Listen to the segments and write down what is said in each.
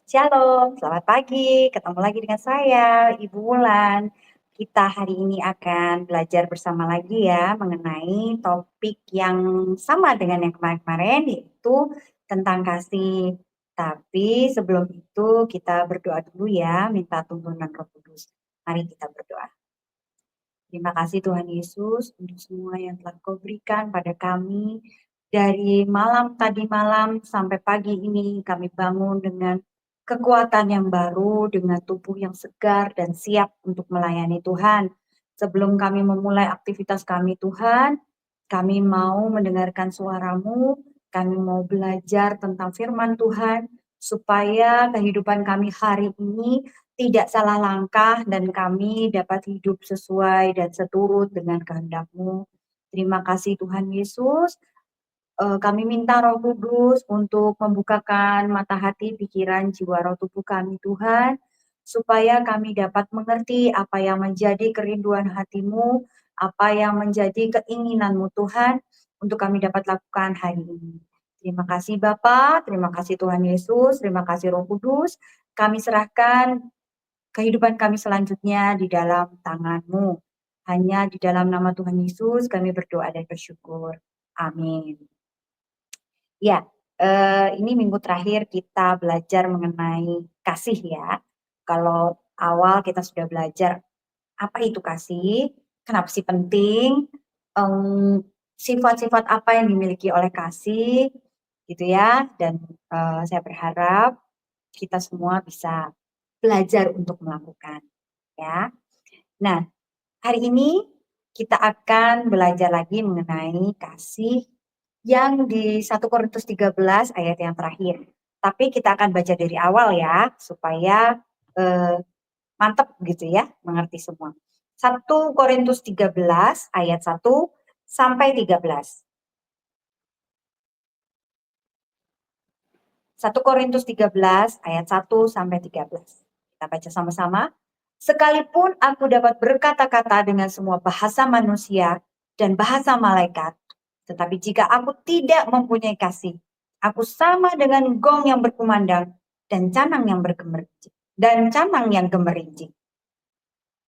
Shalom, selamat pagi. Ketemu lagi dengan saya, Ibu Wulan. Kita hari ini akan belajar bersama lagi ya mengenai topik yang sama dengan yang kemarin-kemarin, yaitu tentang kasih. Tapi sebelum itu kita berdoa dulu ya, minta tuntunan Roh Kudus. Mari kita berdoa. Terima kasih Tuhan Yesus untuk semua yang telah Kau berikan pada kami. Dari malam tadi malam sampai pagi ini kami bangun dengan kekuatan yang baru, dengan tubuh yang segar dan siap untuk melayani Tuhan. Sebelum kami memulai aktivitas kami Tuhan, kami mau mendengarkan suara-Mu, kami mau belajar tentang firman Tuhan, supaya kehidupan kami hari ini tidak salah langkah dan kami dapat hidup sesuai dan seturut dengan kehendak-Mu. Terima kasih Tuhan Yesus. Kami minta Roh Kudus untuk membukakan mata hati, pikiran, jiwa, roh tubuh kami Tuhan, supaya kami dapat mengerti apa yang menjadi kerinduan hati-Mu, apa yang menjadi keinginan-Mu Tuhan, untuk kami dapat lakukan hari ini. Terima kasih Bapa, terima kasih Tuhan Yesus, terima kasih Roh Kudus. Kami serahkan kehidupan kami selanjutnya di dalam tangan-Mu. Hanya di dalam nama Tuhan Yesus kami berdoa dan bersyukur. Amin. Ya, ini minggu terakhir kita belajar mengenai kasih ya. Kalau awal kita sudah belajar apa itu kasih, kenapa sih penting, sifat-sifat apa yang dimiliki oleh kasih, gitu ya. Dan saya berharap kita semua bisa belajar untuk melakukan, ya. Nah, hari ini kita akan belajar lagi mengenai kasih yang di 1 Korintus 13 ayat yang terakhir. Tapi kita akan baca dari awal ya, supaya mantap gitu ya, mengerti semua. 1 Korintus 13 ayat 1 sampai 13. 1 Korintus 13 ayat 1 sampai 13. Kita baca sama-sama. Sekalipun aku dapat berkata-kata dengan semua bahasa manusia dan bahasa malaikat, tetapi jika aku tidak mempunyai kasih, aku sama dengan gong yang berkumandang dan canang yang bergemericik. Dan canang yang gemerincing.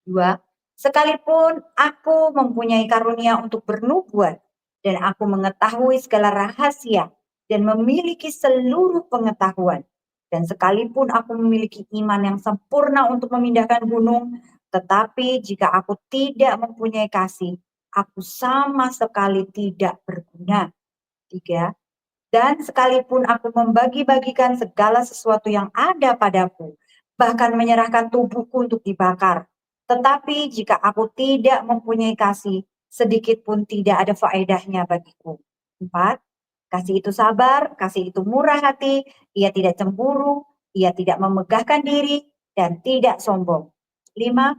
2. Sekalipun aku mempunyai karunia untuk bernubuat dan aku mengetahui segala rahasia dan memiliki seluruh pengetahuan, dan sekalipun aku memiliki iman yang sempurna untuk memindahkan gunung, tetapi jika aku tidak mempunyai kasih, aku sama sekali tidak berguna. 3. Dan sekalipun aku membagi-bagikan segala sesuatu yang ada padaku, bahkan menyerahkan tubuhku untuk dibakar, tetapi jika aku tidak mempunyai kasih, sedikit pun tidak ada faedahnya bagiku. 4. Kasih itu sabar, kasih itu murah hati, ia tidak cemburu, ia tidak memegahkan diri, dan tidak sombong. 5.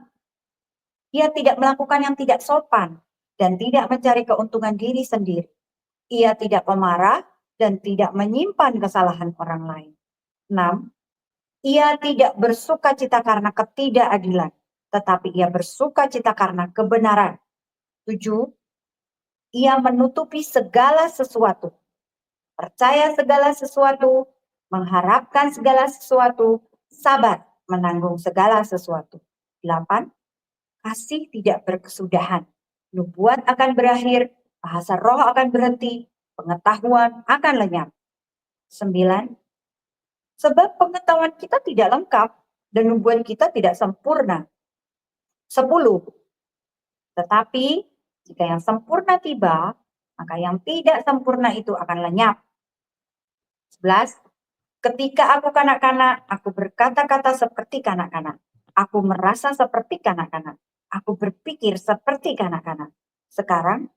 Ia tidak melakukan yang tidak sopan, dan tidak mencari keuntungan diri sendiri. Ia tidak pemarah dan tidak menyimpan kesalahan orang lain. 6. Ia tidak bersuka cita karena ketidakadilan, tetapi ia bersuka cita karena kebenaran. 7. Ia menutupi segala sesuatu, percaya segala sesuatu, mengharapkan segala sesuatu, sabar menanggung segala sesuatu. 8. Kasih tidak berkesudahan. Nubuat akan berakhir, bahasa roh akan berhenti, pengetahuan akan lenyap. 9. Sebab pengetahuan kita tidak lengkap dan nubuat kita tidak sempurna. 10. Tetapi jika yang sempurna tiba, maka yang tidak sempurna itu akan lenyap. 11. Ketika aku kanak-kanak, aku berkata-kata seperti kanak-kanak. Aku merasa seperti kanak-kanak. Aku berpikir seperti kanak-kanak. Sekarang,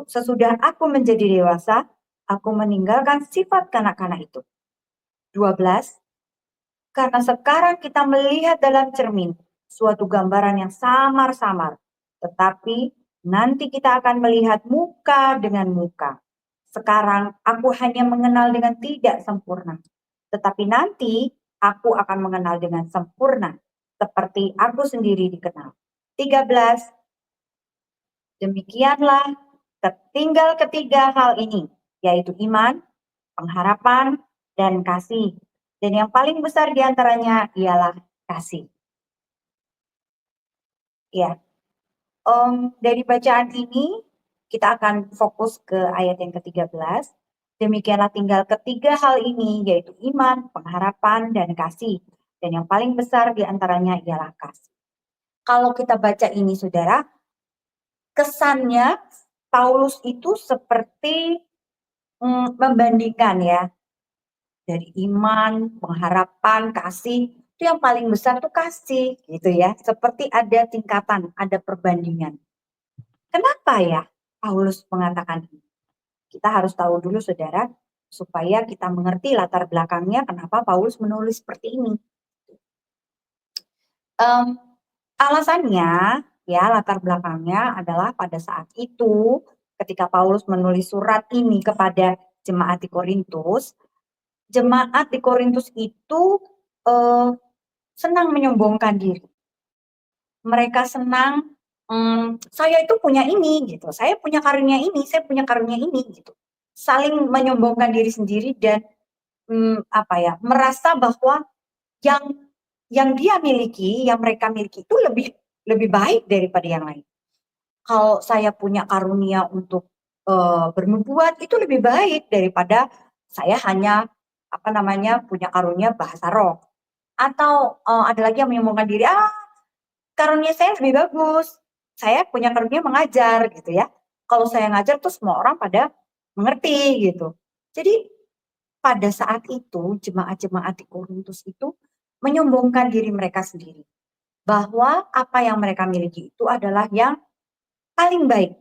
sesudah aku menjadi dewasa, aku meninggalkan sifat kanak-kanak itu. 12. Karena sekarang kita melihat dalam cermin suatu gambaran yang samar-samar, tetapi nanti kita akan melihat muka dengan muka. Sekarang aku hanya mengenal dengan tidak sempurna, tetapi nanti aku akan mengenal dengan sempurna, seperti aku sendiri dikenal. 13. Demikianlah tinggal ketiga hal ini, yaitu iman, pengharapan, dan kasih. Dan yang paling besar di antaranya ialah kasih. Ya, dari bacaan ini kita akan fokus ke ayat yang ke-13. Demikianlah tinggal ketiga hal ini, yaitu iman, pengharapan, dan kasih. Dan yang paling besar di antaranya ialah kasih. Kalau kita baca ini, saudara, kesannya Paulus itu seperti membandingkan ya, dari iman, pengharapan, kasih, itu yang paling besar tuh kasih, gitu ya. Seperti ada tingkatan, ada perbandingan. Kenapa ya Paulus mengatakan ini? Kita harus tahu dulu, saudara, supaya kita mengerti latar belakangnya kenapa Paulus menulis seperti ini. Um, Alasannya, ya, latar belakangnya adalah pada saat itu, ketika Paulus menulis surat ini kepada jemaat di Korintus, jemaat di Korintus itu senang menyombongkan diri. Mereka senang, saya itu punya ini, gitu. Saya punya karunia ini, saya punya karunia ini, gitu. Saling menyombongkan diri sendiri dan merasa bahwa yang dia miliki, yang mereka miliki itu lebih lebih baik daripada yang lain. Kalau saya punya karunia untuk bernubuat itu lebih baik daripada saya hanya punya karunia bahasa roh. Atau ada lagi yang menyombongkan diri, karunia saya lebih bagus. Saya punya karunia mengajar gitu ya. Kalau saya ngajar tuh semua orang pada mengerti gitu. Jadi pada saat itu jemaat-jemaat di Korintus itu menyombongkan diri mereka sendiri bahwa apa yang mereka miliki itu adalah yang paling baik,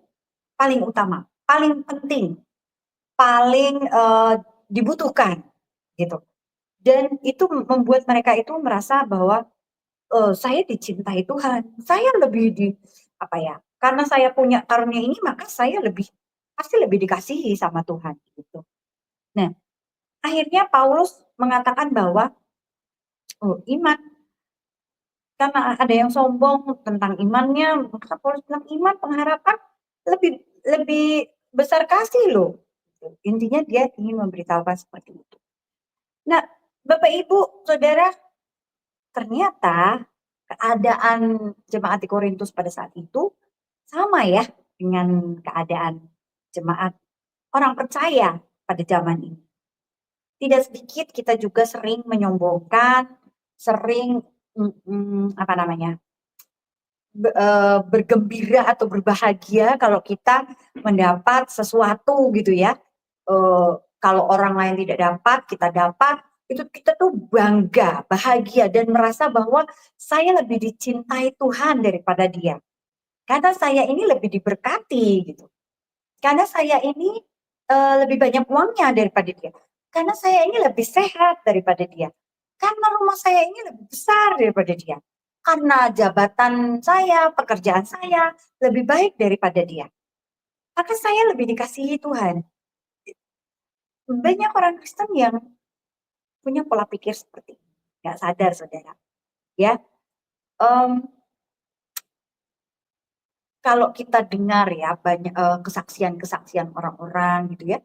paling utama, paling penting, paling dibutuhkan gitu. Dan itu membuat mereka itu merasa bahwa saya dicintai Tuhan, saya lebih karena saya punya karunia ini maka saya pasti lebih dikasihi sama Tuhan gitu. Nah, akhirnya Paulus mengatakan bahwa iman, karena ada yang sombong tentang imannya, maka Paulus bilang iman, pengharapan lebih lebih besar kasih loh. Intinya dia ingin memberitahukan seperti itu. Nah, Bapak Ibu, Saudara, ternyata keadaan jemaat di Korintus pada saat itu sama ya dengan keadaan jemaat orang percaya pada zaman ini. Tidak sedikit kita juga sering menyombongkan, sering bergembira atau berbahagia kalau kita mendapat sesuatu gitu ya. Kalau orang lain tidak dapat, kita dapat, itu kita tuh bangga, bahagia dan merasa bahwa saya lebih dicintai Tuhan daripada dia. Karena saya ini lebih diberkati gitu. Karena saya ini lebih banyak uangnya daripada dia. Karena saya ini lebih sehat daripada dia. Karena rumah saya ini lebih besar daripada dia. Karena jabatan saya, pekerjaan saya lebih baik daripada dia. Maka saya lebih dikasihi Tuhan. Banyak orang Kristen yang punya pola pikir seperti ini. Nggak sadar, saudara. Ya, kalau kita dengar ya banyak kesaksian-kesaksian orang-orang gitu ya,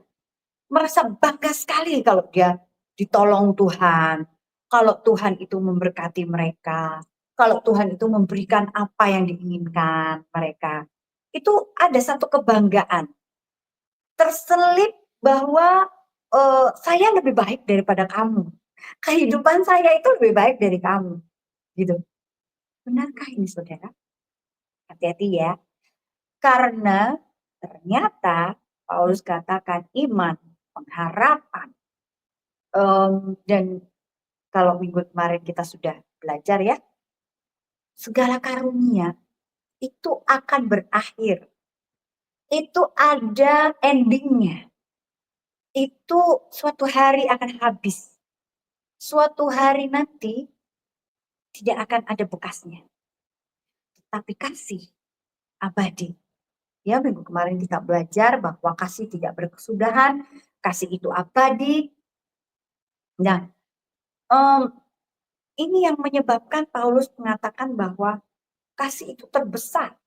merasa bangga sekali kalau dia ditolong Tuhan, kalau Tuhan itu memberkati mereka, kalau Tuhan itu memberikan apa yang diinginkan mereka. Itu ada satu kebanggaan terselip bahwa saya lebih baik daripada kamu. Kehidupan saya itu lebih baik dari kamu. Gitu. Benarkah ini, saudara? Hati-hati ya. Karena ternyata Paulus katakan iman, pengharapan, dan kalau minggu kemarin kita sudah belajar ya, segala karunia itu akan berakhir. Itu ada endingnya. Itu suatu hari akan habis. Suatu hari nanti tidak akan ada bekasnya. Tapi kasih abadi. Ya, minggu kemarin kita belajar bahwa kasih tidak berkesudahan, kasih itu abadi. Nah, ini yang menyebabkan Paulus mengatakan bahwa kasih itu terbesar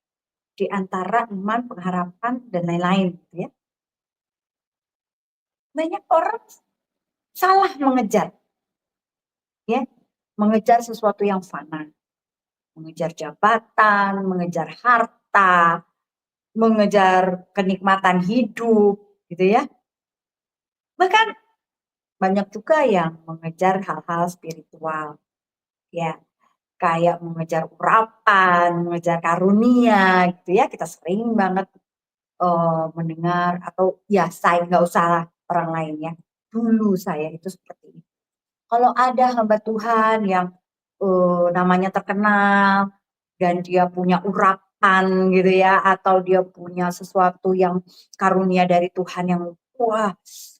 di antara iman, pengharapan, dan lain-lain. Ya. Banyak orang salah mengejar. ya, mengejar sesuatu yang fana, mengejar jabatan, mengejar harta, mengejar kenikmatan hidup, gitu ya. Bahkan banyak juga yang mengejar hal-hal spiritual, ya, kayak mengejar urapan, mengejar karunia, gitu ya. Kita sering banget mendengar atau ya saya nggak usah lah orang lain ya. Dulu saya itu seperti itu. Kalau ada hamba Tuhan yang namanya terkenal dan dia punya urapan gitu ya, atau dia punya sesuatu yang karunia dari Tuhan yang wah,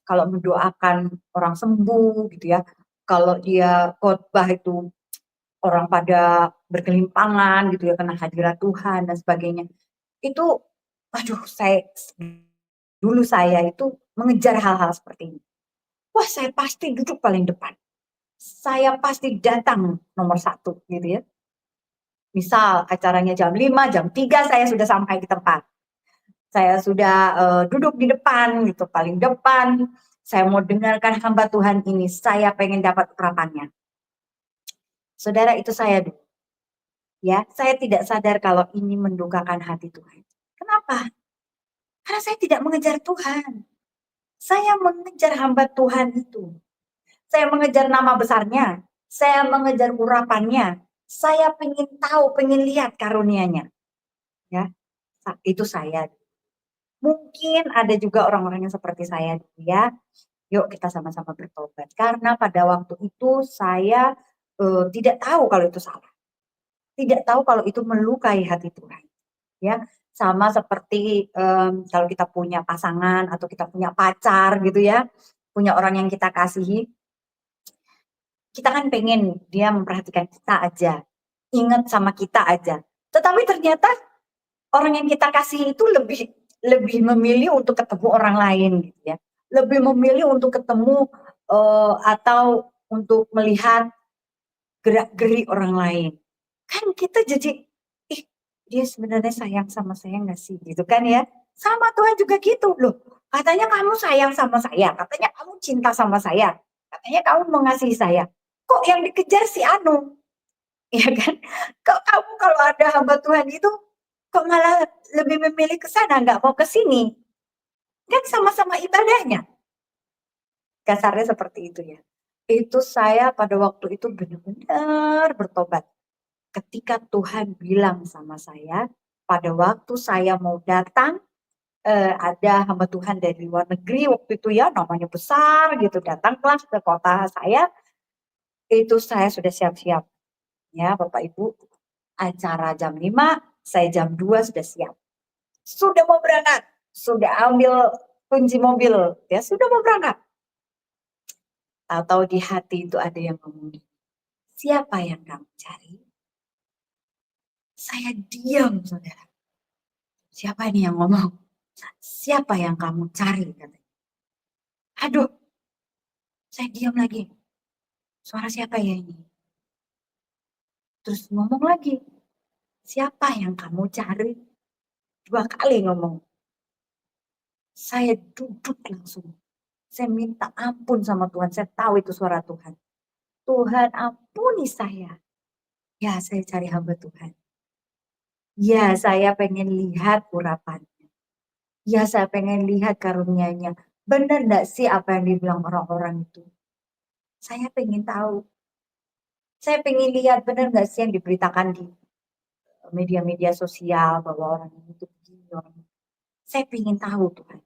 kalau mendoakan orang sembuh gitu ya, kalau dia khotbah itu orang pada berkelimpangan gitu ya, kena hadirat Tuhan dan sebagainya. Itu aduh dulu saya itu mengejar hal-hal seperti ini. Wah, saya pasti duduk paling depan. Saya pasti datang nomor satu gitu ya. Misal acaranya jam 5, jam 3 saya sudah sampai di tempat. Saya sudah duduk di depan gitu, paling depan. Saya mau dengarkan hamba Tuhan ini, saya pengen dapat urapannya. Saudara, itu saya dulu. Ya, saya tidak sadar kalau ini mendukakan hati Tuhan. Kenapa? Karena saya tidak mengejar Tuhan. Saya mengejar hamba Tuhan itu. Saya mengejar nama besarnya. Saya mengejar urapannya. Saya pengen tahu, pengen lihat karunianya. Ya, itu saya. Mungkin ada juga orang-orang yang seperti saya dulu ya. Yuk kita sama-sama bertobat. Karena pada waktu itu saya tidak tahu kalau itu salah. Tidak tahu kalau itu melukai hati Tuhan. Ya, sama seperti kalau kita punya pasangan atau kita punya pacar gitu ya, punya orang yang kita kasihi, kita kan pengen dia memperhatikan kita aja, ingat sama kita aja. Tetapi ternyata orang yang kita kasih itu lebih lebih memilih untuk ketemu orang lain gitu ya. Lebih memilih untuk ketemu atau untuk melihat gerak-gerik orang lain. Kan kita jadi, ih dia sebenarnya sayang sama saya nggak sih gitu kan ya. Sama Tuhan juga gitu loh. Katanya kamu sayang sama saya, katanya kamu cinta sama saya, katanya kamu mengasihi saya. Kok yang dikejar si Anu? Ya kan? Kok kamu kalau ada hamba Tuhan itu kok malah lebih memilih ke sana, nggak mau ke sini? Kan sama-sama ibadahnya. Kasarnya seperti itu ya. Itu saya pada waktu itu benar-benar bertobat. Ketika Tuhan bilang sama saya, pada waktu saya mau datang, ada hamba Tuhan dari luar negeri waktu itu ya, namanya besar gitu, datanglah ke kota saya, itu saya sudah siap-siap. Ya, Bapak Ibu, acara jam 5, saya jam 2 sudah siap. Sudah mau berangkat, sudah ambil kunci mobil, ya sudah mau berangkat. Atau di hati itu ada yang ngomong, siapa yang kamu cari? Saya diam, saudara. Siapa ini yang ngomong? Siapa yang kamu cari? Katanya. Aduh, saya diam lagi. Suara siapa ya ini? Terus ngomong lagi, siapa yang kamu cari? 2 kali ngomong. Saya duduk langsung. Saya minta ampun sama Tuhan. Saya tahu itu suara Tuhan. Tuhan ampuni saya. Ya, saya cari hamba Tuhan. Ya, saya pengen lihat urapannya. Ya, saya pengen lihat karunia-Nya. Benar enggak sih apa yang dibilang orang-orang itu? Saya pengen tahu. Saya pengen lihat benar enggak sih yang diberitakan di media-media sosial bahwa orang ini itu begini, orang ini. Saya pengen tahu Tuhan.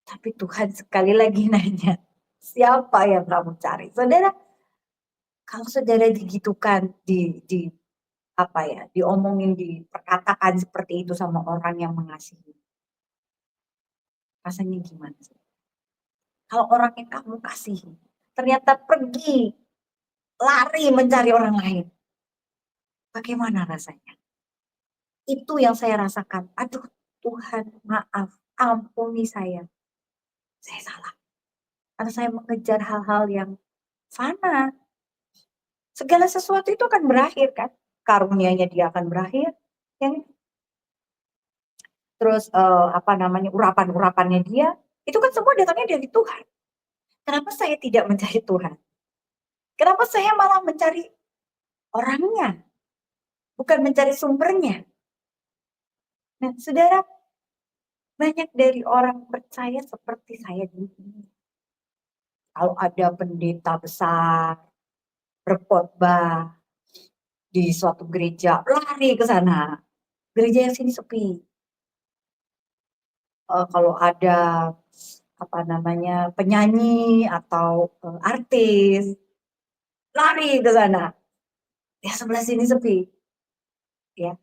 Tapi Tuhan sekali lagi nanya, siapa yang kamu cari? Saudara, kalau saudara digitukan, di apa ya, diomongin, diperkatakan seperti itu sama orang yang mengasihi, rasanya gimana sih? Kalau orang yang kamu kasihi, ternyata pergi, lari mencari orang lain, bagaimana rasanya? Itu yang saya rasakan. Aduh Tuhan, maaf, ampuni saya salah. Karena saya mengejar hal-hal yang fana. Segala sesuatu itu akan berakhir kan? Karunianya dia akan berakhir. Yang terus apa namanya urapan-urapannya dia itu kan semua datangnya dari Tuhan. Kenapa saya tidak mencari Tuhan? Kenapa saya malah mencari orangnya, bukan mencari sumbernya? Nah, saudara, banyak dari orang percaya seperti saya dulu. Kalau ada pendeta besar berkhotbah di suatu gereja, lari ke sana. Gereja yang sini sepi. Kalau ada apa namanya penyanyi atau artis, lari ke sana. Ya sebelah sini sepi. Ya,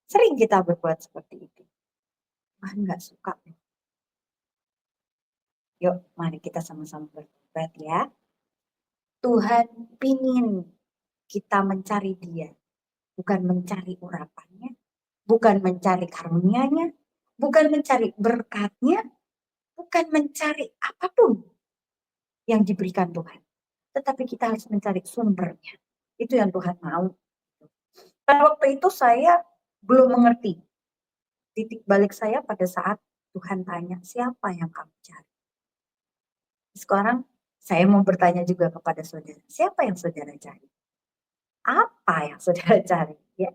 sering kita berbuat seperti itu. Tuhan nggak suka. Yuk, mari kita sama-sama bertobat ya. Tuhan pingin kita mencari Dia, bukan mencari urapannya, bukan mencari karunia-Nya, bukan mencari berkat-Nya, bukan mencari apapun yang diberikan Tuhan. Tetapi kita harus mencari sumbernya. Itu yang Tuhan mau. Pada waktu itu saya belum mengerti. Titik balik saya pada saat Tuhan tanya, siapa yang kamu cari? Sekarang saya mau bertanya juga kepada saudara, siapa yang saudara cari? Apa yang saudara cari? Ya.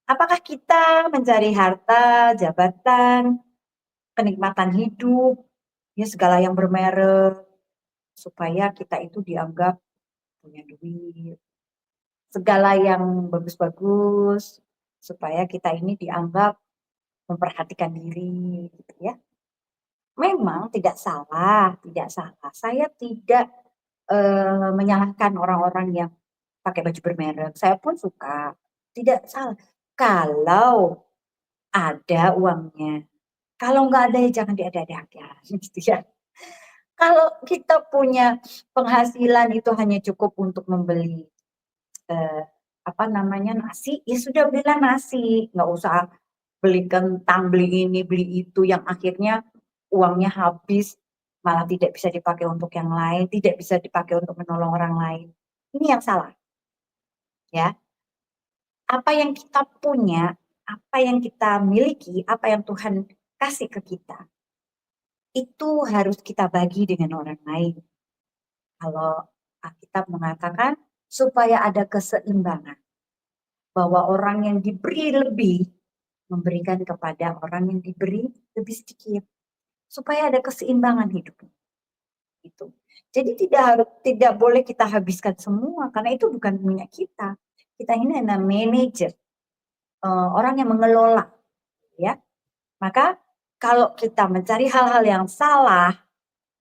Apakah kita mencari harta, jabatan, kenikmatan hidup, ya segala yang bermerek, supaya kita itu dianggap punya duit, segala yang bagus-bagus, supaya kita ini dianggap memperhatikan diri, gitu ya. Memang tidak salah, tidak salah. Saya tidak menyalahkan orang-orang yang pakai baju bermerek. Saya pun suka, tidak salah. Kalau ada uangnya, kalau nggak ada ya jangan diada-adakan, gitu ya. Kalau kita punya penghasilan itu hanya cukup untuk membeli apa namanya nasi, ya sudah belilah nasi, nggak usah beli kentang, beli ini, beli itu, yang akhirnya uangnya habis, malah tidak bisa dipakai untuk yang lain, tidak bisa dipakai untuk menolong orang lain. Ini yang salah, ya. Apa yang kita punya, apa yang kita miliki, apa yang Tuhan kasih ke kita, itu harus kita bagi dengan orang lain. Kalau Alkitab mengatakan supaya ada keseimbangan, bahwa orang yang diberi lebih memberikan kepada orang yang diberi lebih sedikit, supaya ada keseimbangan hidupnya. Itu. Jadi tidak boleh kita habiskan semua karena itu bukan punya kita. Kita ini adalah manajer, orang yang mengelola, ya. Maka kalau kita mencari hal-hal yang salah,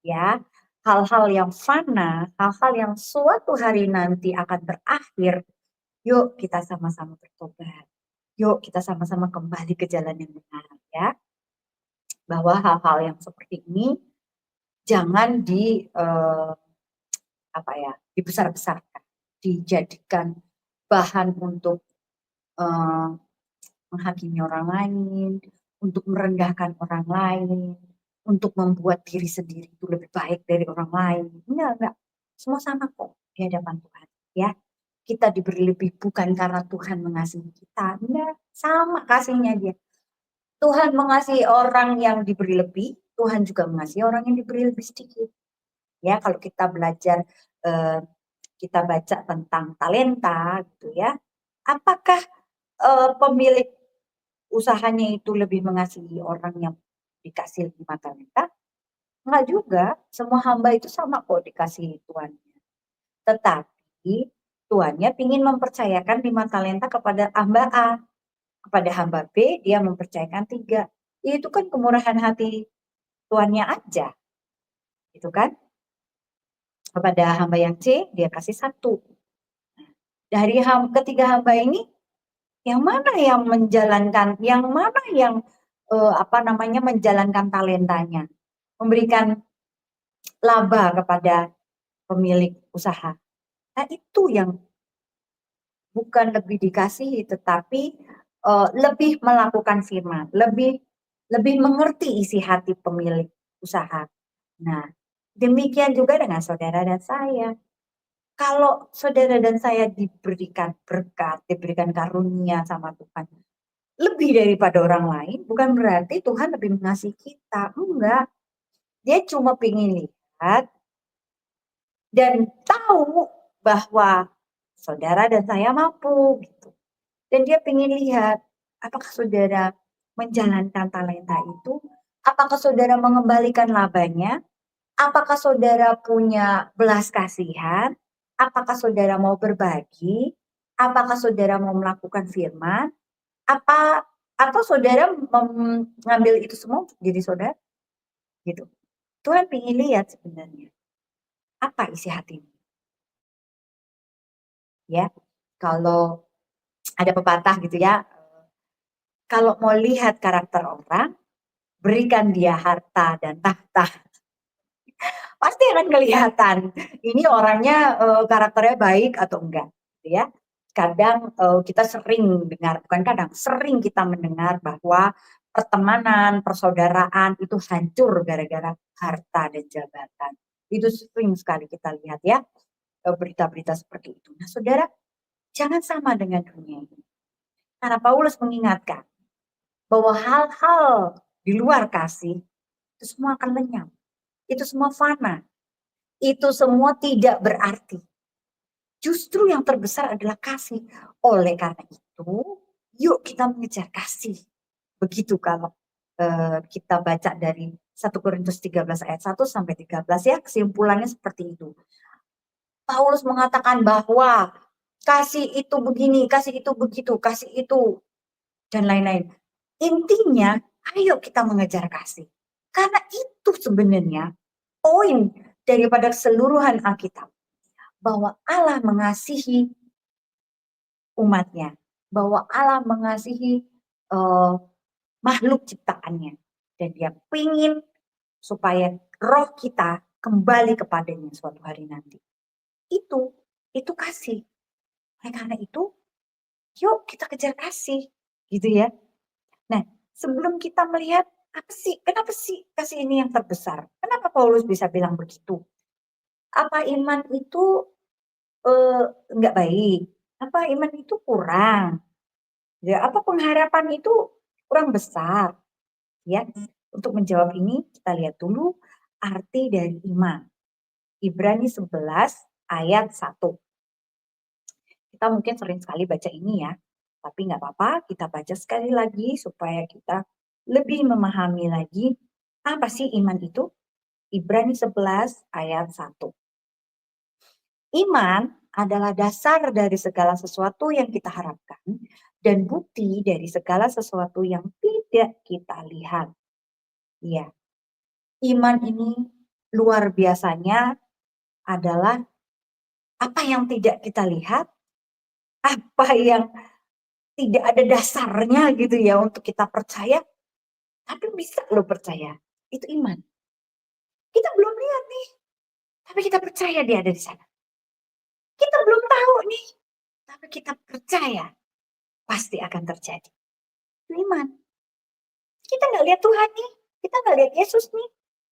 ya, hal-hal yang fana, hal-hal yang suatu hari nanti akan berakhir, yuk kita sama-sama bertobat. Yuk kita sama-sama kembali ke jalan yang benar, ya. Bahwa hal-hal yang seperti ini jangan apa ya, dibesar-besarkan, dijadikan bahan untuk eh, menghakimi orang lain, untuk merendahkan orang lain, untuk membuat diri sendiri itu lebih baik dari orang lain. Enggak. Semua sama kok di hadapan Tuhan. Ya, kita diberi lebih bukan karena Tuhan mengasihi kita. Enggak, sama kasihnya dia. Tuhan mengasihi orang yang diberi lebih, Tuhan juga mengasihi orang yang diberi lebih sedikit. Ya, kalau kita belajar eh, kita baca tentang talenta gitu ya. Apakah pemilik usahanya itu lebih mengasihi orang yang dikasih 5 talenta? Enggak juga, semua hamba itu sama kok dikasih tuannya. Tetapi tuannya ingin mempercayakan 5 talenta kepada hamba A, kepada hamba B dia mempercayakan 3. Itu kan kemurahan hati tuannya aja, gitu kan? Kepada hamba yang C dia kasih 1. Dari ketiga hamba ini yang mana yang menjalankan, yang mana yang apa namanya menjalankan talentanya, memberikan laba kepada pemilik usaha. Nah itu yang bukan lebih dikasihi, tetapi lebih melakukan firman, lebih mengerti isi hati pemilik usaha. Nah demikian juga dengan saudara dan saya. Kalau saudara dan saya diberikan berkat, diberikan karunia sama Tuhan, lebih daripada orang lain, bukan berarti Tuhan lebih mengasihi kita. Enggak. Dia cuma pengen lihat dan tahu bahwa saudara dan saya mampu gitu. Dan dia pengen lihat apakah saudara menjalankan talenta itu, apakah saudara mengembalikan labanya, apakah saudara punya belas kasihan, apakah saudara mau berbagi, apakah saudara mau melakukan firman, apa atau saudara mengambil itu semua untuk diri saudara gitu. Tuhan pengen lihat sebenarnya apa isi hatimu ya. Kalau ada pepatah gitu ya, kalau mau lihat karakter orang, berikan dia harta dan tahta, pasti akan kelihatan ini orangnya karakternya baik atau enggak, gitu ya. Kadang kita sering dengar, bukan kadang, sering kita mendengar bahwa pertemanan, persaudaraan itu hancur gara-gara harta dan jabatan. Itu sering sekali kita lihat ya, berita-berita seperti itu. Nah, saudara, jangan sama dengan dunia ini. Karena Paulus mengingatkan bahwa hal-hal di luar kasih itu semua akan lenyap. Itu semua fana. Itu semua tidak berarti. Justru yang terbesar adalah kasih. Oleh karena itu, yuk kita mengejar kasih. Begitu kalau kita baca dari 1 Korintus 13 ayat 1 sampai 13 ya, kesimpulannya seperti itu. Paulus mengatakan bahwa kasih itu begini, kasih itu begitu, kasih itu dan lain-lain. Intinya, ayo kita mengejar kasih. Karena itu sebenarnya poin daripada keseluruhan Alkitab. Bahwa Allah mengasihi umatnya. Bahwa Allah mengasihi makhluk ciptaannya. Dan dia ingin supaya roh kita kembali kepadanya suatu hari nanti. Itu kasih. Oleh karena itu, yuk kita kejar kasih. Gitu ya. Nah, sebelum kita melihat kenapa sih kasih ini yang terbesar? Kenapa Paulus bisa bilang begitu? Apa iman itu nggak baik? Apa iman itu kurang? Ya, apa pengharapan itu kurang besar? Ya, untuk menjawab ini kita lihat dulu arti dari iman. Ibrani 11 ayat 1. Kita mungkin sering sekali baca ini ya, tapi nggak apa-apa, kita baca sekali lagi supaya kita lebih memahami lagi apa sih iman itu. Ibrani 11 ayat 1. Iman adalah dasar dari segala sesuatu yang kita harapkan dan bukti dari segala sesuatu yang tidak kita lihat. Iya, iman ini luar biasanya adalah apa yang tidak kita lihat, apa yang tidak ada dasarnya gitu ya untuk kita percaya, tapi bisa lo percaya. Itu iman. Kita belum lihat nih, tapi kita percaya dia ada di sana. Kita belum tahu nih, tapi kita percaya pasti akan terjadi. Itu iman. Kita nggak lihat Tuhan nih, kita nggak lihat Yesus nih.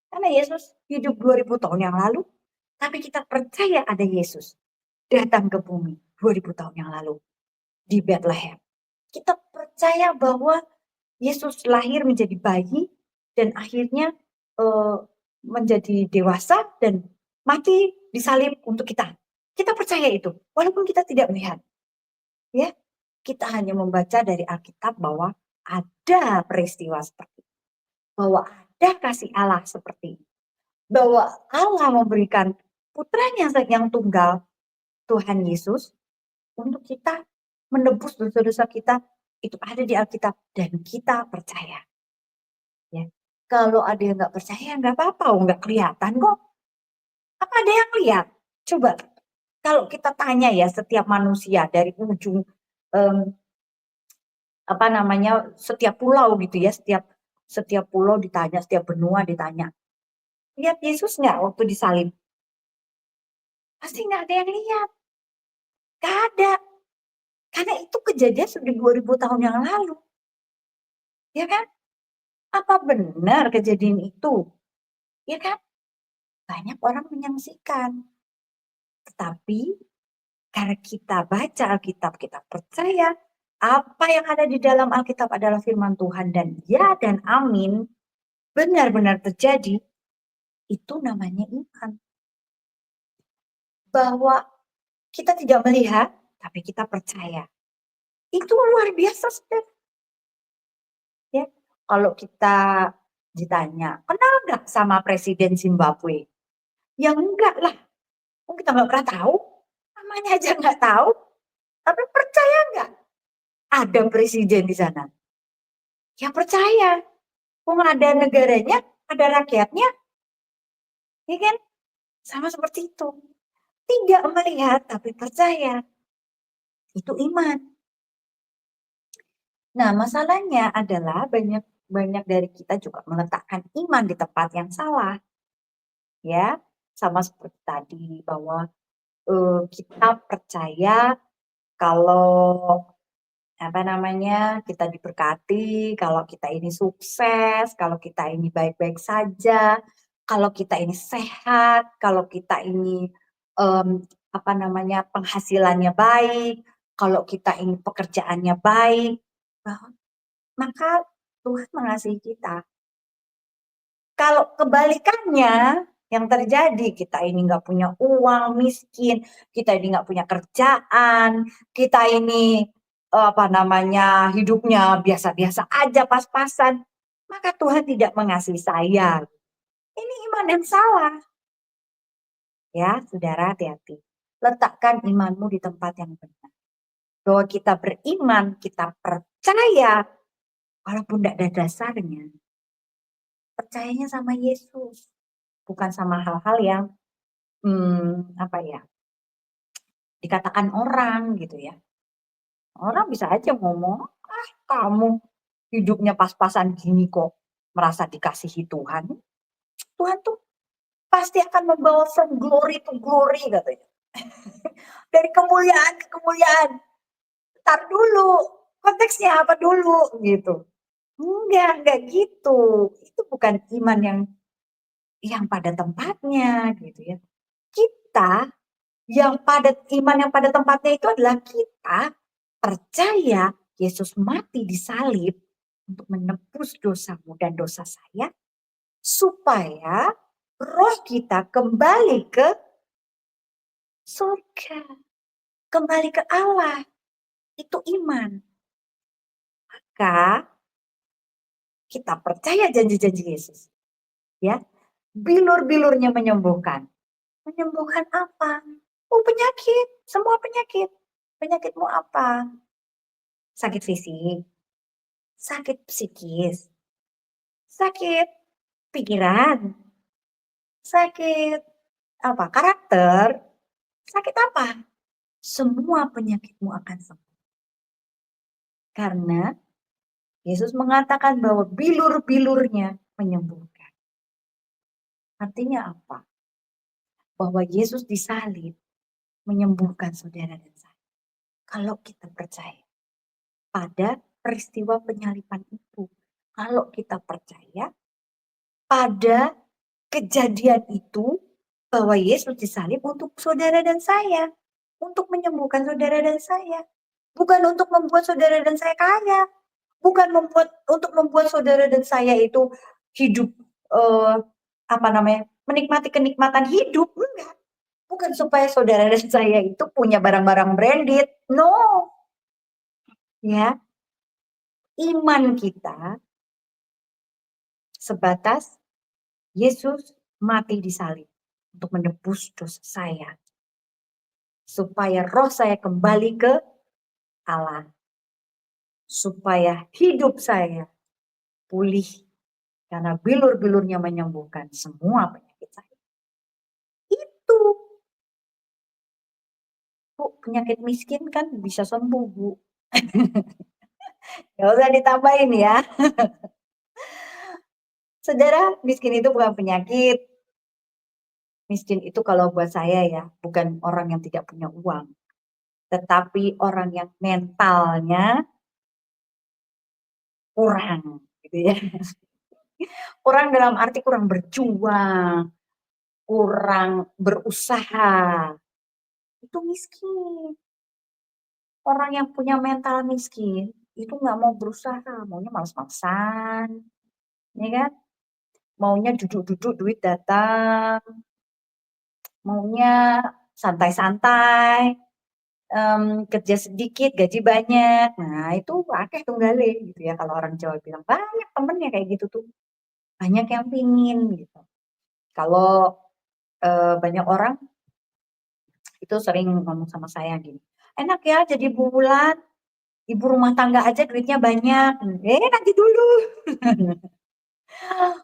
Karena Yesus hidup 2000 tahun yang lalu, tapi kita percaya ada Yesus datang ke bumi 2000 tahun yang lalu di Bethlehem. Kita percaya bahwa Yesus lahir menjadi bayi dan akhirnya menjadi dewasa dan mati disalib untuk kita. Kita percaya itu, walaupun kita tidak melihat. Ya, kita hanya membaca dari Alkitab bahwa ada peristiwa seperti itu. Bahwa ada kasih Allah seperti itu. Bahwa Allah memberikan putranya yang tunggal, Tuhan Yesus, untuk kita menebus dosa-dosa kita, itu ada di Alkitab dan kita percaya. Ya. Kalau ada yang nggak percaya, nggak apa-apa, nggak kelihatan kok. Apa ada yang lihat? Coba, kalau kita tanya ya setiap manusia dari ujung apa namanya setiap pulau gitu ya, setiap pulau ditanya, setiap benua ditanya, lihat Yesus nggak waktu disalib? Pasti nggak ada yang lihat, nggak ada. Karena itu kejadian sudah 2000 tahun yang lalu. Ya kan? Apa benar kejadian itu? Ya kan? Banyak orang menyaksikan. Tetapi karena kita baca Alkitab, kita percaya apa yang ada di dalam Alkitab adalah firman Tuhan dan ya dan amin, benar-benar terjadi, itu namanya iman. bahwa kita tidak melihat, tapi kita percaya. Itu luar biasa, Saudara. Ya, kalau kita ditanya, "Kenal nggak sama Presiden Zimbabwe?" Ya enggak lah, kita nggak pernah tahu, namanya aja nggak tahu, tapi percaya nggak ada presiden di sana? Ya percaya, wong ada negaranya, ada rakyatnya, ya kan? Sama seperti itu. Tidak melihat tapi percaya, itu iman. Nah, masalahnya adalah banyak banyak dari kita juga meletakkan iman di tempat yang salah, ya. Sama seperti tadi bahwa kita percaya kalau apa namanya, kita diberkati, kalau kita ini sukses, kalau kita ini baik-baik saja, kalau kita ini sehat, kalau kita ini, mmm, apa namanya, penghasilannya baik, kalau kita ini pekerjaannya baik, bahwa maka Tuhan mengasihi kita. Kalau kebalikannya yang terjadi, kita ini nggak punya uang, miskin, kita ini nggak punya kerjaan, kita ini, apa namanya, hidupnya biasa-biasa aja, pas-pasan, maka Tuhan tidak mengasihi saya. Ini iman yang salah, ya, saudara hati-hati. Letakkan imanmu di tempat yang benar. Bahwa kita beriman, kita percaya, walaupun tidak ada dasarnya, percayanya sama Yesus, bukan sama hal-hal yang apa ya, dikatakan orang gitu ya. Orang bisa aja ngomong, "Ah, kamu hidupnya pas-pasan gini kok merasa dikasihi Tuhan." Tuhan tuh pasti akan membawa from glory to glory katanya. Dari kemuliaan ke kemuliaan. Entar dulu, konteksnya apa dulu gitu. Enggak gitu. Itu bukan iman yang pada tempatnya gitu ya. Kita iman yang pada tempatnya itu adalah kita percaya Yesus mati di salib untuk menebus dosamu dan dosa saya, supaya roh kita kembali ke surga, kembali ke Allah. Itu iman. Maka kita percaya janji-janji Yesus. Ya, bilur-bilurnya menyembuhkan. Menyembuhkan apa? Oh, penyakit, semua penyakit. Penyakitmu apa? Sakit fisik, sakit psikis, sakit pikiran, sakit apa? Karakter, sakit apa? Semua penyakitmu akan sembuh. Karena Yesus mengatakan bahwa bilur-bilurnya menyembuhkan. Artinya apa? Bahwa Yesus disalib menyembuhkan saudara dan saya. Kalau kita percaya pada peristiwa penyaliban itu. Kalau kita percaya pada kejadian itu, bahwa Yesus disalib untuk saudara dan saya, untuk menyembuhkan saudara dan saya, bukan untuk membuat saudara dan saya kaya, bukan untuk membuat saudara dan saya itu hidup, apa namanya, menikmati kenikmatan hidup, enggak. Bukan supaya saudara dan saya itu punya barang-barang branded, no. Ya, iman kita sebatas Yesus mati di salib untuk menebus dosa saya, supaya roh saya kembali ke Allah, supaya hidup saya pulih karena bilur-bilurnya menyembuhkan semua penyakit saya. Itu, Bu, penyakit miskin kan bisa sembuh, Bu. Nggak usah ditambahin ya. Saudara, miskin itu bukan penyakit. Miskin itu kalau buat saya ya, bukan orang yang tidak punya uang, tetapi orang yang mentalnya kurang, gitu ya. Kurang dalam arti kurang berjuang, kurang berusaha, itu miskin. Orang yang punya mental miskin, itu nggak mau berusaha, maunya males-malesan, ya kan? Maunya duduk-duduk duit datang, maunya santai-santai, kerja sedikit, gaji banyak. Nah, itu akeh tunggale gitu ya kalau orang Jawa bilang. Banyak temennya kayak gitu tuh. Banyak yang pingin gitu. Kalau banyak orang itu sering ngomong sama saya gini, enak ya jadi bulan, ibu rumah tangga aja duitnya banyak. Nanti dulu.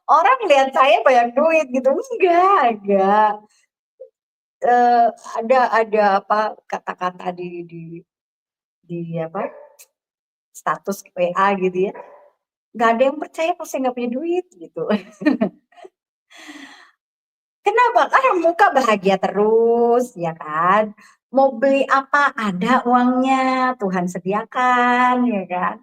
Orang lihat saya banyak duit gitu. Enggak. Eh, ada apa kata-kata di apa status WA gitu ya. Nggak ada yang percaya kalau saya nggak punya duit gitu. Kenapa? Karena muka bahagia terus, ya kan? Mau beli apa ada uangnya, Tuhan sediakan, ya kan?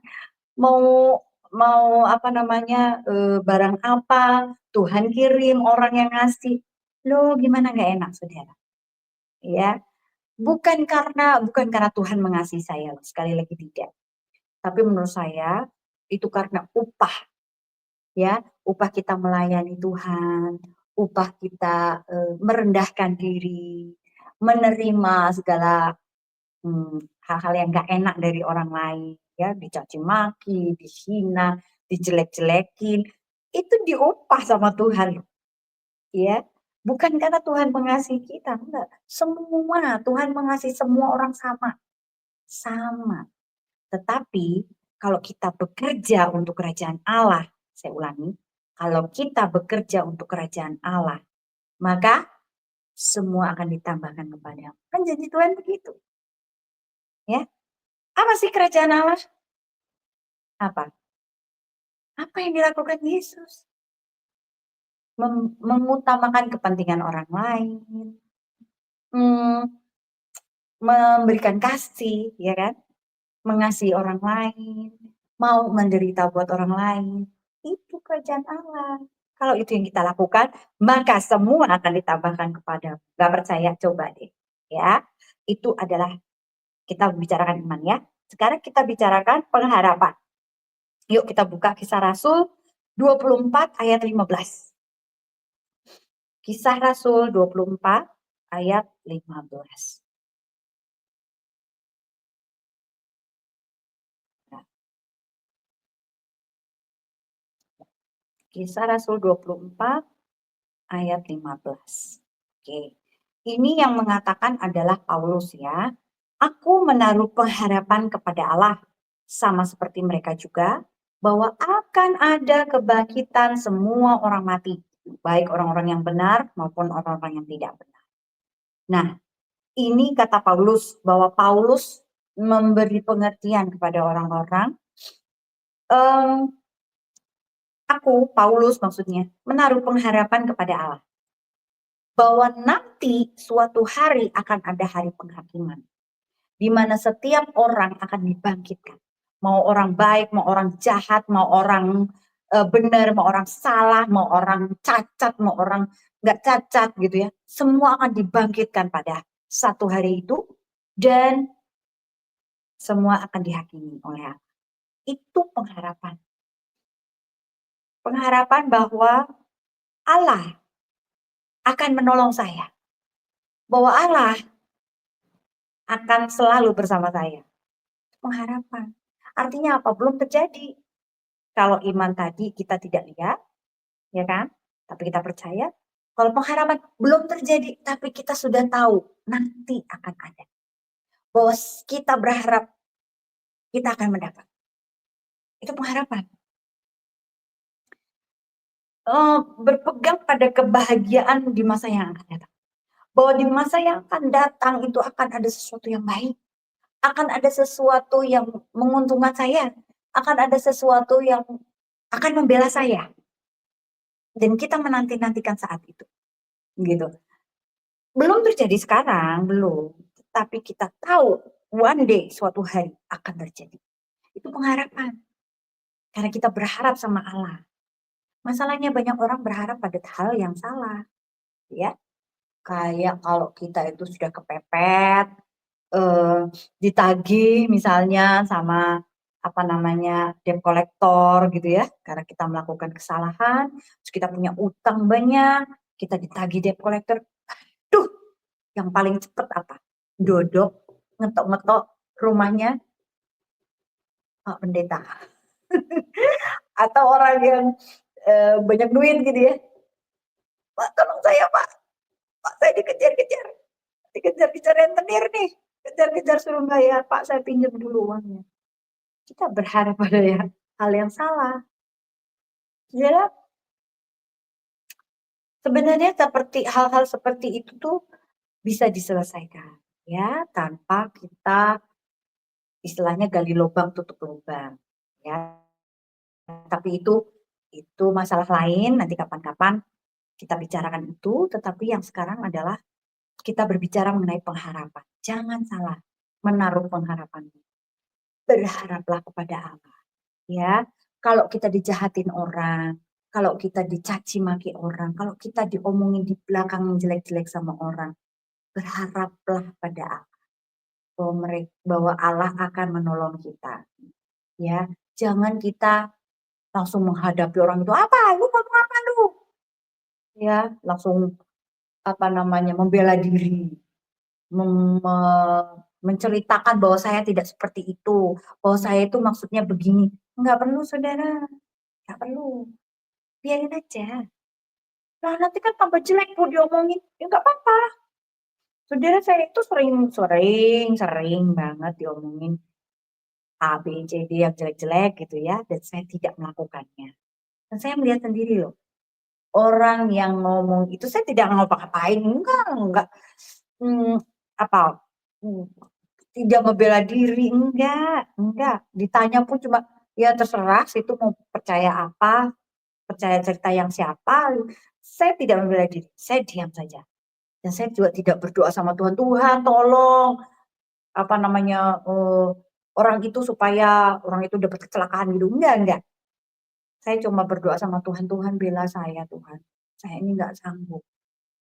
Mau mau apa namanya barang apa, Tuhan kirim orang yang ngasih. Loh, gimana nggak enak, saudara? Ya, bukan karena Tuhan mengasihi saya, loh, sekali lagi tidak. Tapi menurut saya itu karena upah, ya, upah kita melayani Tuhan, upah kita merendahkan diri, menerima segala hal-hal yang nggak enak dari orang lain, ya, dicaci maki, dihina, dijelek-jelekin, itu diupah sama Tuhan, ya. Bukan karena Tuhan mengasihi kita, enggak. Semua Tuhan mengasihi semua orang sama, sama. Tetapi kalau kita bekerja untuk kerajaan Allah, saya ulangi, kalau kita bekerja untuk kerajaan Allah, maka semua akan ditambahkan kepadamu. Kan janji Tuhan begitu, ya. Apa sih kerajaan Allah? Apa? Apa yang dilakukan Yesus? Mengutamakan kepentingan orang lain, hmm, memberikan kasih, ya kan? Mengasihi orang lain, mau menderita buat orang lain. Itu kerajaan Allah. Kalau itu yang kita lakukan, maka semua akan ditambahkan kepada. Gak percaya, coba deh. Ya, itu adalah kita bicarakan iman ya. Sekarang kita bicarakan pengharapan. Yuk kita buka Kisah Rasul 24 ayat 15. Kisah Rasul 24 ayat 15. Nah, Kisah Rasul 24 ayat 15. Oke. Ini yang mengatakan adalah Paulus ya. Aku menaruh pengharapan kepada Allah sama seperti mereka juga bahwa akan ada kebangkitan semua orang mati, baik orang-orang yang benar maupun orang-orang yang tidak benar. Nah, ini kata Paulus bahwa Paulus memberi pengertian kepada orang-orang. Aku, Paulus maksudnya, menaruh pengharapan kepada Allah bahwa nanti suatu hari akan ada hari penghakiman, di mana setiap orang akan dibangkitkan. Mau orang baik, mau orang jahat, mau orang benar, mau orang salah, mau orang cacat, mau orang nggak cacat gitu ya. Semua akan dibangkitkan pada satu hari itu dan semua akan dihakimi oleh Allah. Itu pengharapan. Pengharapan bahwa Allah akan menolong saya. Bahwa Allah akan selalu bersama saya. Pengharapan. Artinya apa? Belum terjadi. Kalau iman tadi kita tidak lihat, ya kan? Tapi kita percaya. Kalau pengharapan belum terjadi, tapi kita sudah tahu nanti akan ada. Bahwa kita berharap kita akan mendapat. Itu pengharapan. Berpegang pada kebahagiaan di masa yang akan datang. Bahwa di masa yang akan datang itu akan ada sesuatu yang baik. Akan ada sesuatu yang menguntungkan saya. Akan ada sesuatu yang akan membela saya. Dan kita menanti-nantikan saat itu. Gitu. Belum terjadi sekarang, belum. Tapi kita tahu one day, suatu hari akan terjadi. Itu pengharapan. Karena kita berharap sama Allah. Masalahnya banyak orang berharap pada hal yang salah. Ya, kayak kalau kita itu sudah kepepet, ditagih misalnya sama apa namanya debt collector gitu ya, karena kita melakukan kesalahan, terus kita punya utang banyak, kita ditagih debt collector, duh Yang paling cepet apa? Dodok, ngetok-ngetok rumahnya Pak Pendeta. Atau orang yang, banyak duit gitu ya, "Pak tolong saya Pak, Pak saya dikejar-kejar, dikejar-kejar rentenir nih, kejar-kejar suruh bayar, Pak saya pinjam dulu uangnya." Kita berharap pada hal yang salah. Ya, sebenarnya seperti hal-hal seperti itu tuh bisa diselesaikan, ya, tanpa kita istilahnya gali lubang tutup lubang, ya. Tapi itu masalah lain, nanti kapan-kapan kita bicarakan itu, tetapi yang sekarang adalah kita berbicara mengenai pengharapan. Jangan salah menaruh pengharapan. Berharaplah kepada Allah, ya. Kalau kita dijahatin orang, kalau kita dicaci maki orang, kalau kita diomongin di belakang jelek-jelek sama orang, berharaplah pada Allah bahwa Allah akan menolong kita, ya. Jangan kita langsung menghadapi orang itu, "Apa? Lu ngomong apa lu?" Ya, langsung apa namanya, membela diri, menceritakan bahwa saya tidak seperti itu, bahwa saya itu maksudnya begini. Nggak perlu saudara, nggak perlu, biarin aja. Lah nanti kan tambah jelek mau diomongin, ya nggak apa-apa. Saudara saya itu sering banget diomongin A, B, C, D yang jelek-jelek gitu ya, dan saya tidak melakukannya. Dan saya melihat sendiri loh, orang yang ngomong itu saya tidak ngapa-ngapain, enggak, mmm, apa, mmm, tidak membela diri, enggak. Ditanya pun cuma, ya terserah situ mau percaya apa, percaya cerita yang siapa, saya tidak membela diri, saya diam saja. Dan saya juga tidak berdoa sama Tuhan, "Tuhan tolong, apa namanya, orang itu supaya orang itu dapat kecelakaan," gitu, enggak. Saya cuma berdoa sama Tuhan, "Tuhan bela saya Tuhan, saya ini nggak sanggup,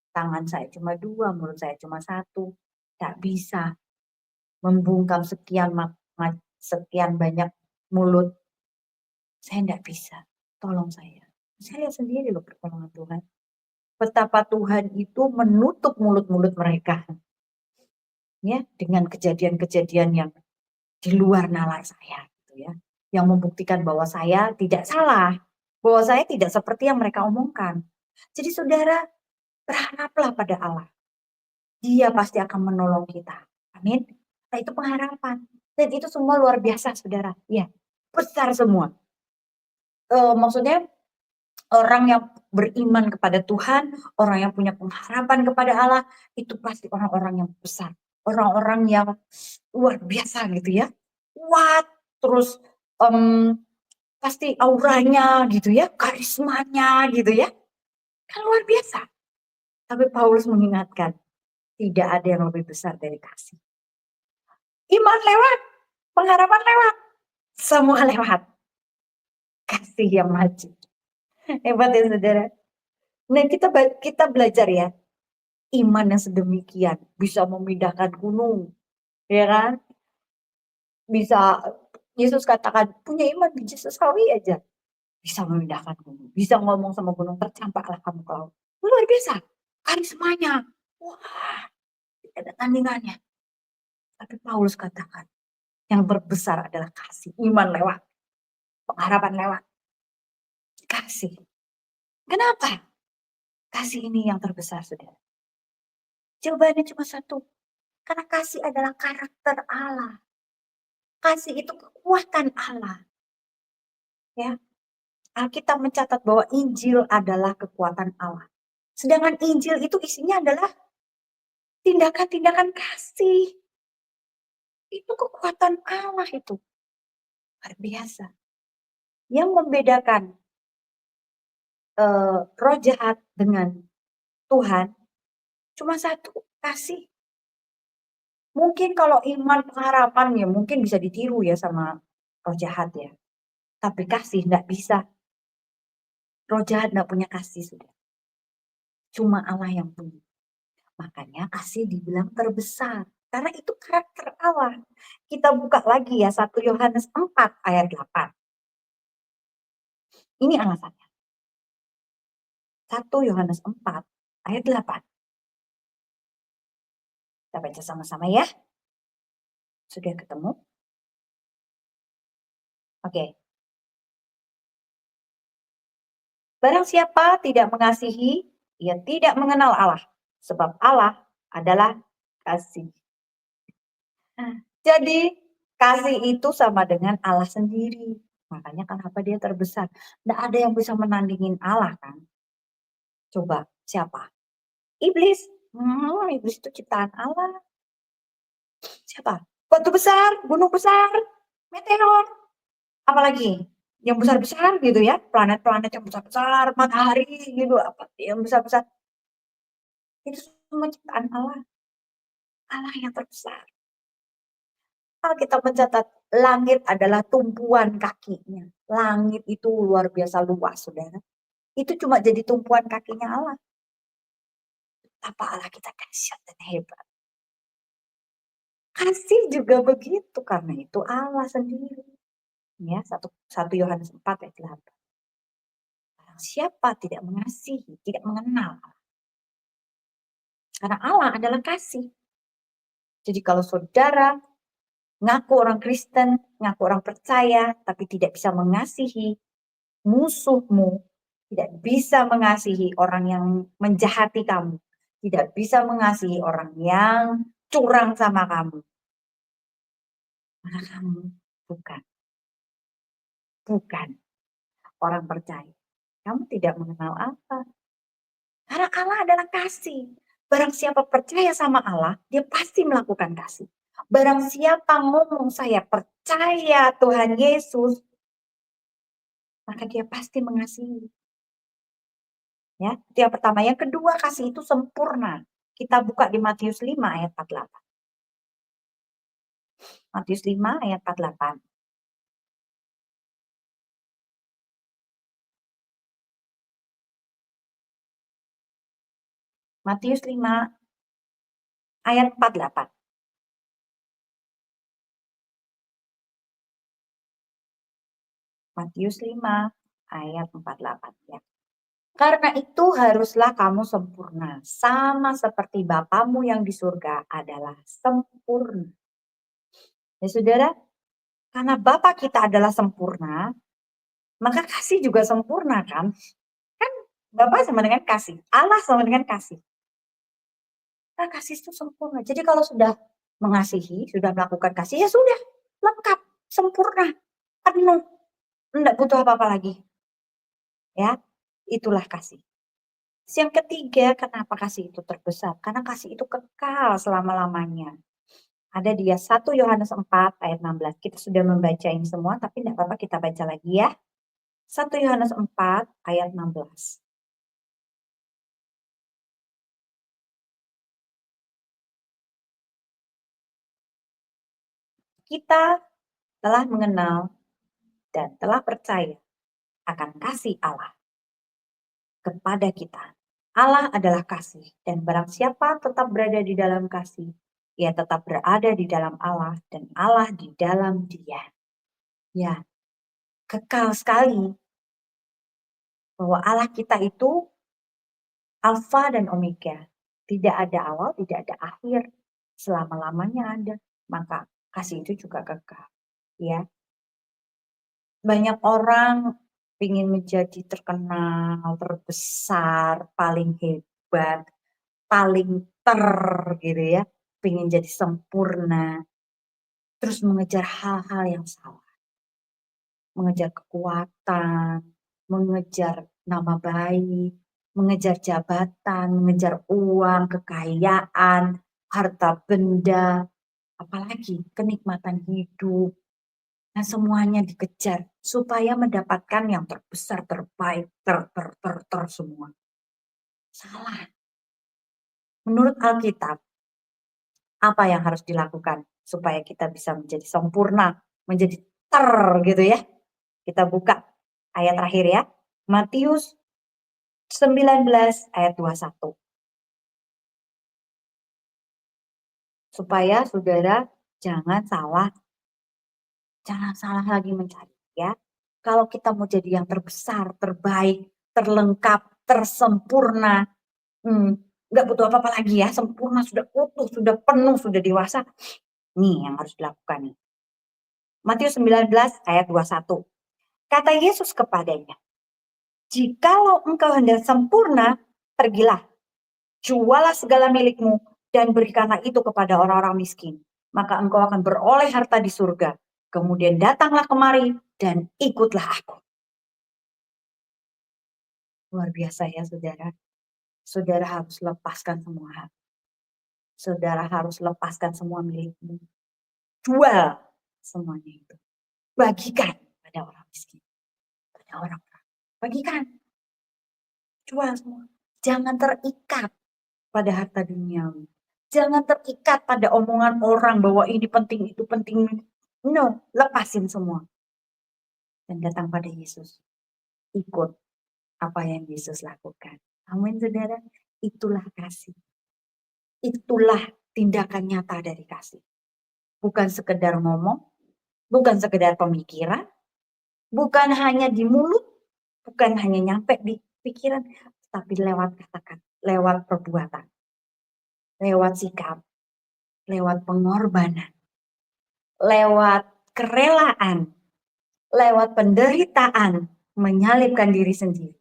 tangan saya cuma 2, mulut saya cuma 1, nggak bisa membungkam sekian banyak mulut, saya nggak bisa, tolong saya." Saya lihat sendiri loh pertolongan Tuhan, betapa Tuhan itu menutup mulut-mulut mereka, ya, dengan kejadian-kejadian yang di luar nalar saya, gitu ya, yang membuktikan bahwa saya tidak salah, bahwa saya tidak seperti yang mereka omongkan. Jadi saudara, berharaplah pada Allah, Dia pasti akan menolong kita, amin. Nah itu pengharapan, dan itu semua luar biasa saudara, iya, besar semua. Maksudnya orang yang beriman kepada Tuhan, orang yang punya pengharapan kepada Allah, itu pasti orang-orang yang besar, orang-orang yang luar biasa gitu ya, kuat, terus, mmm, pasti auranya gitu ya, karismanya gitu ya, kan luar biasa. Tapi Paulus mengingatkan, tidak ada yang lebih besar dari kasih. Iman lewat, pengharapan lewat, semua lewat, kasih yang maju. Hebat ya saudara. Nah kita belajar ya, iman yang sedemikian bisa memindahkan gunung, ya kan? Bisa Yesus katakan, "Punya iman biji sesawi aja, bisa memindahkan gunung, bisa ngomong sama gunung, tercampaklah kamu ke laut." Luar biasa, karismanya, wah, tidak ada tandingannya. Tapi Paulus katakan, yang terbesar adalah kasih, iman lewat, pengharapan lewat, kasih. Kenapa? Kasih ini yang terbesar, saudara. Jawabannya cuma satu, karena kasih adalah karakter Allah. Kasih itu kekuatan Allah, ya. Alkitab mencatat bahwa Injil adalah kekuatan Allah. Sedangkan Injil itu isinya adalah tindakan-tindakan kasih. Itu kekuatan Allah itu, luar biasa. Yang membedakan, roh jahat dengan Tuhan cuma satu, kasih. Mungkin kalau iman pengharapan ya mungkin bisa ditiru ya sama roh jahat ya, tapi kasih nggak bisa. Roh jahat nggak punya kasih sudah, cuma Allah yang punya. Makanya kasih dibilang terbesar, karena itu karakter Allah. Kita buka lagi ya 1 Yohanes 4 ayat 8. Ini alasannya. 1 Yohanes 4 ayat 8. Kita baca sama-sama ya. Sudah ketemu? Oke. Barang siapa tidak mengasihi, ia tidak mengenal Allah, sebab Allah adalah kasih. Jadi, kasih itu sama dengan Allah sendiri. Makanya kenapa dia terbesar. Nggak ada yang bisa menandingin Allah kan. Coba, siapa? Iblis. Iblis itu ciptaan Allah. Siapa? Batu besar, gunung besar, meteor. Apalagi yang besar-besar gitu ya, planet-planet yang besar-besar, matahari gitu, apa yang besar-besar. Itu semua ciptaan Allah. Allah yang terbesar. Alkitab mencatat langit adalah tumpuan kakinya. Langit itu luar biasa luas, saudara. Itu cuma jadi tumpuan kakinya Allah. Apa Allah kita dahsyat dan hebat. Kasih juga begitu, karena itu Allah sendiri. Ya, 1 Yohanes 4 ayat 8. Siapa tidak mengasihi, tidak mengenal Allah. Karena Allah adalah kasih. Jadi kalau saudara ngaku orang Kristen, ngaku orang percaya, tapi tidak bisa mengasihi musuhmu, tidak bisa mengasihi orang yang menjahati kamu, tidak bisa mengasihi orang yang curang sama kamu, maka kamu bukan orang percaya. Kamu tidak mengenal Allah. Karena Allah adalah kasih. Barang siapa percaya sama Allah, dia pasti melakukan kasih. Barang siapa ngomong saya percaya Tuhan Yesus, maka dia pasti mengasihi. Ya, itu yang pertama. Yang kedua, kasih itu sempurna. Kita buka di Matius 5 ayat 48. Matius 5 ayat 48. Matius 5 ayat 48. Matius 5 ayat 48 ya. Karena itu haruslah kamu sempurna, sama seperti Bapamu yang di surga adalah sempurna. Ya saudara, karena Bapa kita adalah sempurna, maka kasih juga sempurna kan? Kan Bapa sama dengan kasih, Allah sama dengan kasih. Nah, kasih itu sempurna. Jadi kalau sudah mengasihi, sudah melakukan kasih, ya sudah, lengkap, sempurna, penuh, enggak butuh apa-apa lagi. Ya, itulah kasih. Yang ketiga, kenapa kasih itu terbesar? Karena kasih itu kekal selama-lamanya. Ada di 1 Yohanes 4 ayat 16. Kita sudah membaca ini semua, tapi tidak apa-apa kita baca lagi ya. 1 Yohanes 4 ayat 16. Kita telah mengenal dan telah percaya akan kasih Allah kepada kita. Allah adalah kasih, dan barang siapa tetap berada di dalam kasih, ia tetap berada di dalam Allah, dan Allah di dalam dia. Ya, kekal sekali bahwa Allah kita itu Alfa dan Omega. Tidak ada awal, tidak ada akhir. Selama-lamanya ada. Maka kasih itu juga kekal. Ya, banyak orang ingin menjadi terkenal, terbesar, paling hebat, paling gitu ya, pengen jadi sempurna, terus mengejar hal-hal yang salah, mengejar kekuatan, mengejar nama baik, mengejar jabatan, mengejar uang, kekayaan, harta benda, apalagi kenikmatan hidup. Nah, semuanya dikejar supaya mendapatkan yang terbesar, terbaik, ter semua. Salah. Menurut Alkitab, apa yang harus dilakukan supaya kita bisa menjadi sempurna, menjadi gitu ya. Kita buka ayat terakhir ya. Matius 19 ayat 21. Supaya saudara jangan salah lagi mencari ya. Kalau kita mau jadi yang terbesar, terbaik, terlengkap, tersempurna, nggak butuh apa-apa lagi ya, sempurna, sudah utuh, sudah penuh, sudah dewasa. Nih yang harus dilakukan nih. Matius 19 ayat 21. Kata Yesus kepadanya, "Jikalau engkau hendak sempurna, pergilah, jualah segala milikmu dan berikanlah itu kepada orang-orang miskin. Maka engkau akan beroleh harta di surga. Kemudian datanglah kemari dan ikutlah aku." Luar biasa ya saudara. Saudara harus lepaskan semua hal. Saudara harus lepaskan semua milikmu. Jual semuanya itu. Bagikan pada orang miskin. Pada orang-orang. Bagikan. Jual semua. Jangan terikat pada harta duniawi. Jangan terikat pada omongan orang bahwa ini penting, itu penting. No, lepasin semua. Dan datang pada Yesus. Ikut apa yang Yesus lakukan. Amin, saudara. Itulah kasih. Itulah tindakan nyata dari kasih. Bukan sekedar ngomong, bukan sekedar pemikiran, bukan hanya di mulut, bukan hanya nyampe di pikiran, tapi lewat kata-kata, lewat perbuatan, lewat sikap, lewat pengorbanan, lewat kerelaan, lewat penderitaan, menyalibkan diri sendiri.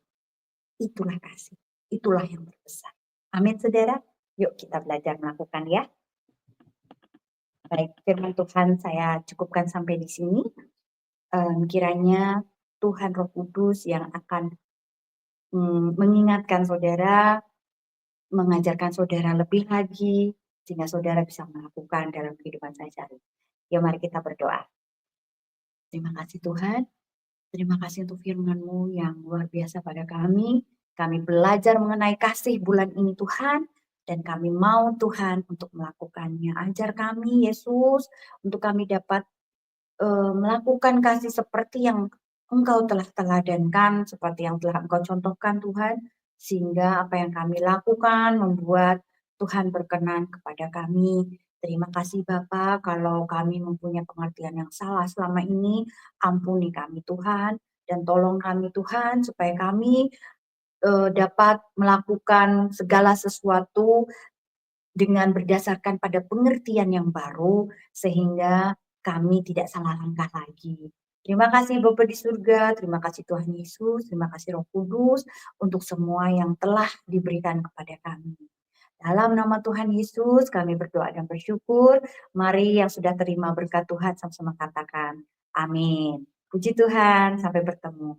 Itulah kasih, itulah yang terbesar. Amin, saudara. Yuk kita belajar melakukan ya. Baik, firman Tuhan saya cukupkan sampai di sini. Kiranya Tuhan Roh Kudus yang akan mengingatkan saudara, mengajarkan saudara lebih lagi, sehingga saudara bisa melakukan dalam kehidupan sehari-hari. Ya, mari kita berdoa. Terima kasih Tuhan, terima kasih untuk firman-Mu yang luar biasa pada kami. Kami belajar mengenai kasih bulan ini Tuhan, dan kami mau Tuhan untuk melakukannya. Ajar kami Yesus, untuk kami dapat melakukan kasih seperti yang Engkau telah teladankan, seperti yang telah Engkau contohkan Tuhan, sehingga apa yang kami lakukan membuat Tuhan berkenan kepada kami. Terima kasih Bapa, kalau kami mempunyai pengertian yang salah selama ini, ampuni kami Tuhan, dan tolong kami Tuhan, supaya kami dapat melakukan segala sesuatu dengan berdasarkan pada pengertian yang baru, sehingga kami tidak salah langkah lagi. Terima kasih Bapa di surga, terima kasih Tuhan Yesus, terima kasih Roh Kudus untuk semua yang telah diberikan kepada kami. Dalam nama Tuhan Yesus kami berdoa dan bersyukur. Mari yang sudah terima berkat Tuhan sama-sama katakan amin. Puji Tuhan, sampai bertemu.